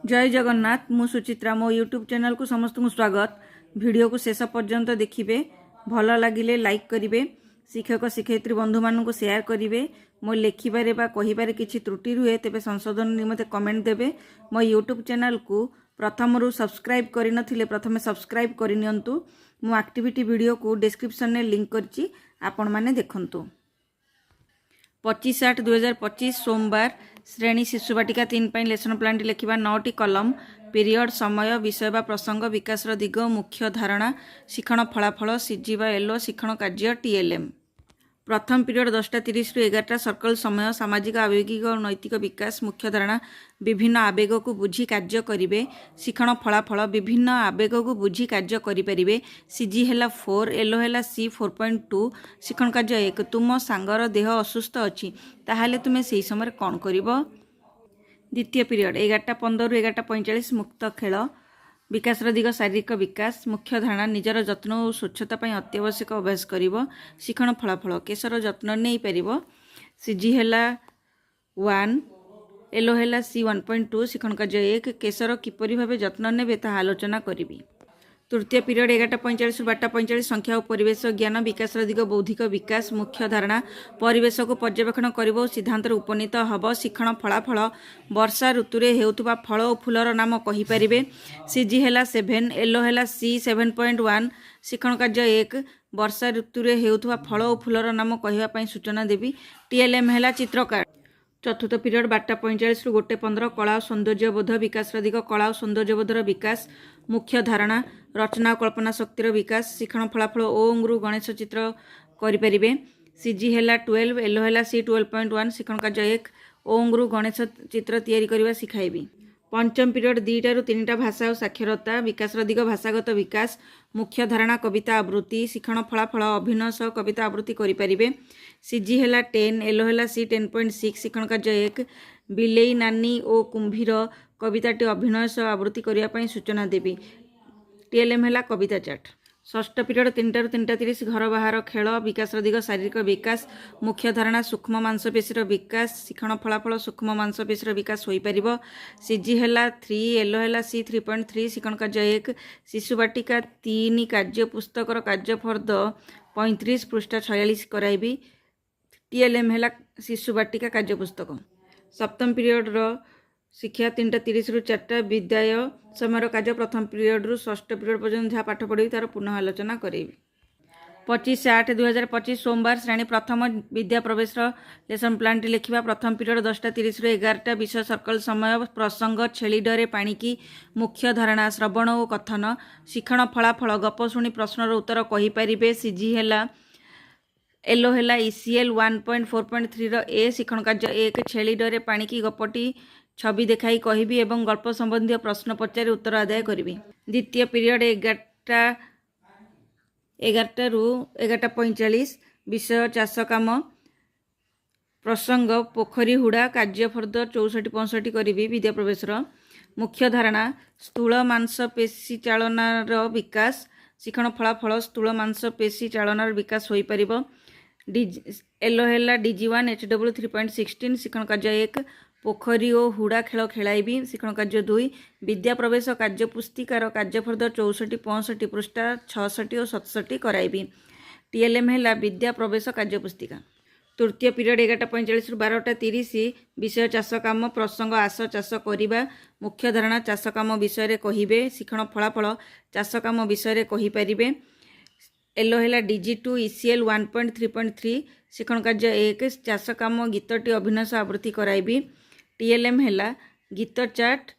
जय जगन्नाथ मु सुचित्रा मो यूट्यूब चैनल को समस्त को स्वागत। वीडियो को शेष पर्यंत देखिए, भल लगिले लाइक करेंगे, शिक्षक शिक्षयित्री बंधु मान को शेयर करेंगे। मो लिखिबारे बा कहिबारे किछि त्रुटि रुहे तेबे संशोधन निमते कमेंट देबे। मो यूट्यूब चैनल को प्रथम रु सब्सक्राइब करि नथिले प्रथमे सब्सक्राइब करि नियंतु। मो एक्टिविटी वीडियो को डिस्क्रिप्शन में लिंक करछि, आपण माने देखंतु। 25/8/2025 सोमवार श्रेणी शिशु बाटिका 3 लेसन प्लान लिखा 9टी कलम पीरियड समय विषय बा प्रसंग विकास दिग मुख्य धारणा शिक्षण फलाफल सीजी बा एलो शिक्षण कार्य टीएलएम। प्रथम पीरियड 10:30 रु 11टा सर्कल समय सामाजिक आवेगिक और नैतिक विकास मुख्य धारणा विभिन्न आवेग को बुझी कार्य करेंगे शिक्षण फलाफल विभिन्न आवेग को बुझी कार्य करें सीजी है 4 एलो है सी 4.2 शिक्षण कार्य 1 तुम सांगर देह असुस्थ अच्छी ताहले तुम्हें से समय कौन कर। द्वितीय पीरियड 11:15 रु 11:45 मुक्त खेल विकास दिग शारीरिक विकास मुख्य धारणा निजर जत्न और स्वच्छता पर अत्यावश्यक अभ्यास कर शिक्षण फलाफल केशर जत्न नहीं पार सीजी है 1 एलो है सी 1.2 शिक्षण कार्य 1 केशर किपरि भावे जत्न नेबे ताहा आलोचना करिबी। तृतीय पीरियड 11:45 12:45 संख्या और परिवेश ज्ञान विकास दिग बौद्धिक विकास मुख्य धारणा परिवेश को पर्यवेक्षण कर सिद्धांत उपनीत हम शिक्षण फलाफल वर्षा ऋतु में होता फल और फूलर नाम कहींपारे सीजी है 7 एलो है सी 7.1 शिक्षण कार्य 1 वर्षा ऋतु में होता फल और फूलर नाम कहवाई सूचना देवी। टीएलएम है चित्रकार। चतुर्थ पीरियड 12:45 रु 1:15 कला और सौंदर्यबोध विकास दिग कला और सौंदर्यबोधर विकास मुख्य धारणा रचना और कल्पना शक्तिर विकास शिक्षण फलाफल ओम रु गणेश चित्र करें सीजी है 12 एलो है सी 12.1 शिक्षण कार्य 1 ओम रु गणेश चित्र तैयारी करने शिखाइबी। पंचम पीरियड 2टा रु 3टा भाषा और साक्षरता विकास दिग भाषागत विकास मुख्य धारणा कविता आवृत्ति शिक्षण फलाफल अभिनय सह कविता आवृत्ति करें सीजी है 10 एलो है सी 10.6 शिक्षण कार्य 1 बिलेई नानी और कुंभीर कविताटी अभिनय सह आवृत्ति करने सूचना देवी। टीएलएम है कविता चार्ट। षष्ठ पीरियड 3टा रु 3:30 घर बाहर खेल विकास दिग शारीरिक विकास मुख्य धारणा सूक्ष्म मांसपेशीर विकास शिक्षण फलाफल सूक्ष्म मांसपेशीर विकास हो पार सीजी है 3 एलो है सी 3.3 शिक्षण कार्य 1 शिशु बाटिका 3 कार्य पुस्तकर कार्य फर्द 35 पृष्ठा 46 कराइबी। टीएलएम है शिशु बाटिका कार्य पुस्तक। सप्तम पीरियड शिक्षा 3:30 रु 4टा विद्याय समय कार्य प्रथम पीरियड रु षष्ठ पीरियड पर्यटन जहाँ पाठ पढ़ी तार पुनः आलोचना करें। 25/8/2025 सोमवार श्रेणी प्रथम विद्या प्रवेश लेसन प्लान लिखा प्रथम पीरियड 10:30 रु 11टा विषय सर्कल समय प्रसंग छेली डरे पाणिकी मुख्य धारणा श्रवण और कथन शिक्षण फलाफल गप शुणी प्रश्नर उत्तर कहींपारे सीजी है एलो है ECL 1.4.3 ए शिक्षण कार्य 1 छेली डरे पाणिकी गपटी छवि देखाई कहबी एवं गल्प संबंधी प्रश्न पचारि उत्तर आदाय करी। द्वितीय पीरियड 11टा रु 11:45 विषय चाष काम प्रसंग पोखरी हुड़ा कार्य फर्द 64-65 करी विद्या प्रवेशर मुख्य धारणा स्थूल मांसपेशी चालनार विकास शिक्षण फलाफल स्थूल मांसपेशी चालनार विकास हो पार एलो है DG1 HW 3.16 शिक्षण कार्य 1 पोखरी और हुड़ा खेल खेलाइबी शिक्षण कार्य 2 विद्या प्रवेश कार्य पुस्तिकार कार्यफर्द 64-65 पृष्ठा 66 और 67 कराइबी। टीएलएम है विद्या प्रवेश कार्य पुस्तिका। तृतीय पीरियड 11:45 रु 12:30 विषय चाष काम प्रसंग आस चाष करने मुख्य धारणा चाष काम विषय कहे शिक्षण फलाफल चाष काम विषय कहींपारे एलो है DG2 ECL 1.3.3 शिक्षण कार्य 1 चाष काम गीतटी अभिनय आवृत्ति कराइबी। टीएलएम है गीत चार्ट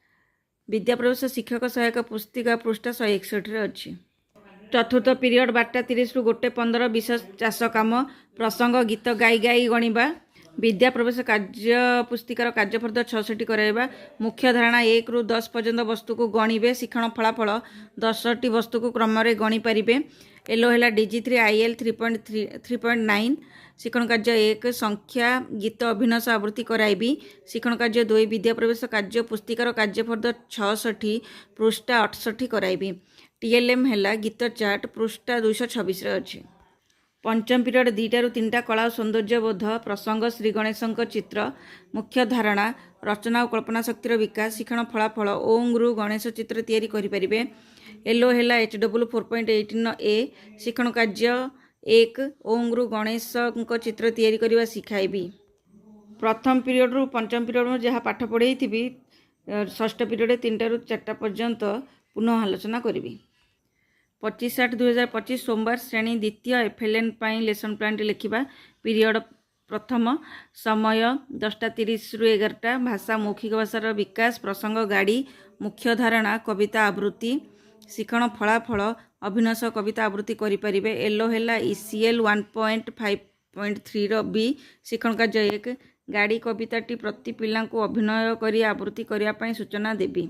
विद्या प्रवेश शिक्षक सहायक पुस्तिका पृष्ठा 161 अच्छी। चतुर्थ पीरियड 12:30 रु 1:15 विषय चाष काम प्रसंग गीत गाई गाई गणिबा विद्या प्रवेश कार्य पुस्तिकार कार्यफर्द 66 कराइबा मुख्य धारणा 1 रु 10 पर्यंत वस्तु को गणिबे शिक्षण फलाफल 10टी वस्तु को क्रम गणि पारे एलो है DG3 IL 3.9 शिक्षण कार्य 1 संख्या गीत अभिनय आवृत्ति कराइबी शिक्षण कार्य 2 विद्या प्रवेश कार्य पुस्तिकार कार्यफर्द 66 पृष्ठा 68 कराइबी। टीएलएम है गीत चार्ट पृष्ठा 226 अच्छी। पंचम पीरियड 2 ରୁ 3ଟା कला और सौंदर्यबोध प्रसंग श्री गणेशों चित्र मुख्य धारणा रचना और कल्पना शक्तिर विकास शिक्षण फलाफल ओंग रु गणेश चित्र तैयारी करें। एलो है HW 4.18 शिक्षण कार्य 1 ओंग रु गणेश चित्र तैयारी करने शिखाइबी। प्रथम पीरियड रु पंचम पीरियड में जहाँ पाठ पढ़े थी षष्ठ पीरियड 3टा ରୁ 4ଟା पर्यंत पुनः आलोचना करी। 25/8/2025 सोमवार श्रेणी द्वितीय FLN लेसन प्लान लिखा। पीरियड प्रथम समय 10:30 ରୁ 11ଟା भाषा मौखिक भाषार विकास प्रसंग गाड़ी मुख्य धारणा कविता आवृत्ति शिक्षण फलाफल अभिनय सह कविता आवृत्ति करें। एलो है ECL 1.5.3 B शिक्षण कार्य 1 गाड़ी कविताटी प्रति पिला अभिनय कर आवृत्ति करने सूचना देवी।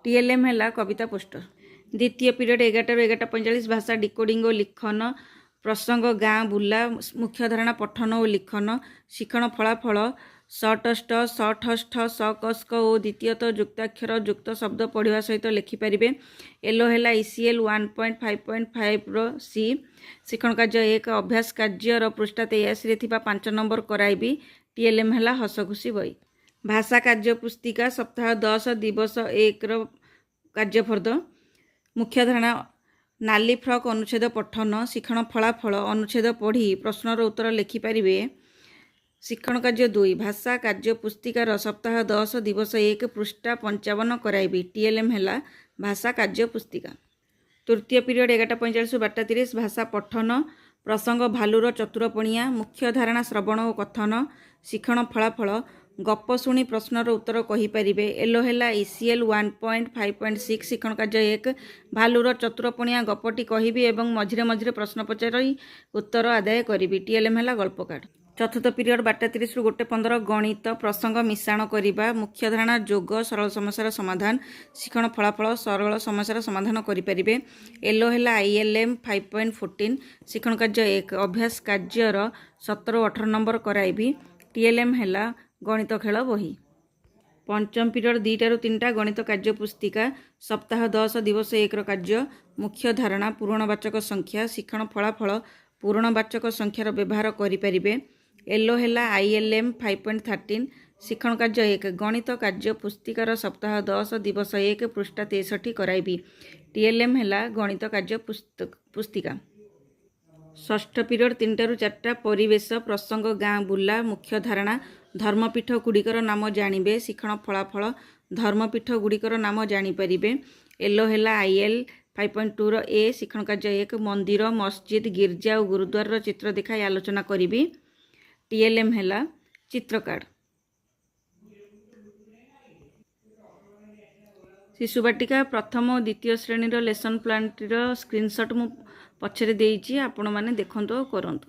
TLM है कविता पोस्टर। द्वितीय पीरियड 11 ରୁ 11:45 भाषा डिकोडिंग और लिखन प्रसंग गाँ बुला मुख्य धारणा पठन और लिखन शिक्षण फलाफल सटष्ट सठष्ठ सकस्क और द्वितीयत युक्ताक्षर युक्त शब्द पढ़ा सहित लिखिपारे। एलो है ECL 1.5.5 C शिक्षण कार्य 1 अभ्यास कार्यर पृष्ठा 83 5 नंबर कराइबी। TLM है हसखुशी बही। भाषा कार्य पुस्तिका सप्ताह 10 दिवस 1 कार्यफर्द मुख्य धारणा नाली फ्रक अनुच्छेद पठन शिक्षण फलाफल अनुच्छेद पढ़ी प्रश्नर उत्तर लिखिपारे। शिक्षण कार्य 2 भाषा कार्य पुस्तिकार सप्ताह 10 दिवस 1 पृष्ठा 55 कराइबी। TLM है भाषा कार्य पुस्तिका। तृतीय पीरियड 11:45 ରୁ 12:30 भाषा पठन प्रसंग भालुर चतुरपणिया मुख्य धारणा श्रवण और कथन शिक्षण फलाफल गप शुणी प्रश्नर उत्तर कहींपारे। एलो है ECL 1.5.6 शिक्षण कार्य 1 भालुर चतुरपणिया गपटी कहबी एवं मझिरे मझिरे प्रश्न पचारि उत्तर आदाय करी। TLM है गल्प कार्ड। चतुर्थ पीरियड 12:30 ରୁ 1:15 गणित प्रसंग मिश्रण करने मुख्य धारणा जोग सरल समस्यार समाधान शिक्षण फलाफल सरल समस्यार समाधान करें। एलो है ILM 5.14 शिक्षण कार्य 1 अभ्यास कार्यर 17 और 18 नंबर कराइबी। TLM है गणित खेल बही। पंचम पीरियड 2ଟା ରୁ 3ଟା गणित कार्य पुस्तिका सप्ताह 10 दिवस 1 कार्य मुख्य धारणा पूरणवाचक संख्या शिक्षण फलाफल पूरणवाचक संख्यार व्यवहार करें। एलो है ILM 5.13 शिक्षण कार्य 1 गणित कार्य पुस्तिकार सप्ताह 10 दिवस 1 पृष्ठा 63 कराइबी। TLM है गणित कार्य पुस्तिका। षष्ठ पीरियड 3ଟା ରୁ 4ଟା परिवेश प्रसंग गाँ बुला मुख्य धारणा धर्मपीठ गुड़िकर नाम जानिबे शिक्षण फलाफल धर्मपीठ गुड़िकर नाम जानीपारे। एलो है IL 5.2 A शिक्षण कार्य 1 मंदिर मस्जिद गिरजा और गुरुद्वार चित्र देखाई आलोचना करी। TLM है चित्रकार्ड। शिशुबाटिका प्रथम और द्वितीय श्रेणी लेसन प्लान स्क्रीनशॉट मु पछरे देइछि आपण माने देखंतो करंतु।